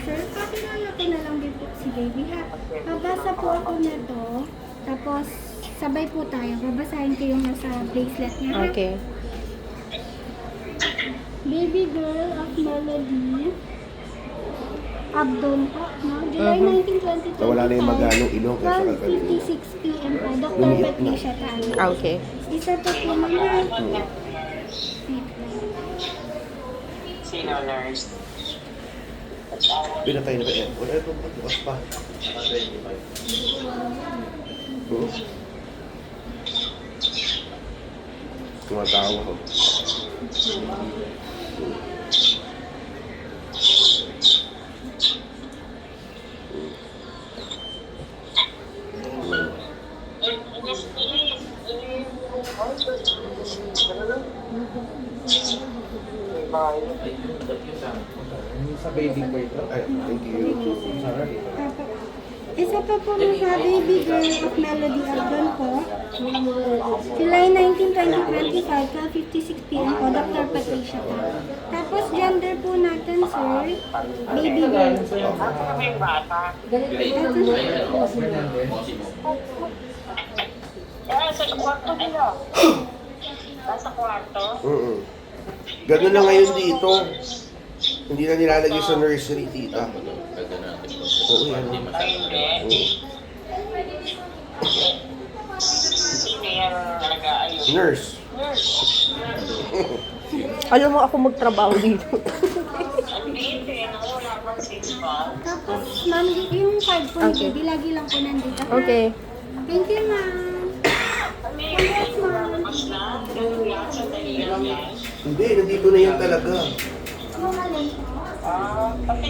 sir. Kakilala ko na lang din po si baby ha. Babasa po ako nito. Tapos, sabay po tayo. Babasahin ko yung nasa bracelet niya ha. Okay. Baby girl of Melody. Abdon po, no? July 19, 2025. Nawala na yung maganong ilong kaya sa kalkalino. 12:56 p.m. po. Dr. Patricia tayo. Okay. Isa pa po mga... Sino nurse? Pinatay na ba yan? Wala ito bukas pa. Tumatawa ko. Sa baby ko ito. Ay, thank you. Isa pa po mga baby girl of Melody Abdon po. July 19, 2025, 12:56 p.m. po, Dr. Patricia po. Tapos gender po natin, sir, baby girl. Ano yung bata? Sa kwarto nila. Nasa kwarto? Ganun na ngayon dito. Hindi na nilalagay sa nursery, tita. Oo, yan. Ay, hindi. Sino yung nag-aayos? Nurse. Nurse. Alam mo ako magtrabaho dito. Ang liit eh. Wala bang 6 pa? Tapos, ma'am, yung card po ni baby, lagi lang po nandito. ha? Okay. Thank you, ma'am. Ano yung lalabas na? Lahat sa dali lang yan. Hindi, nandito na yan talaga. Mga link. Pati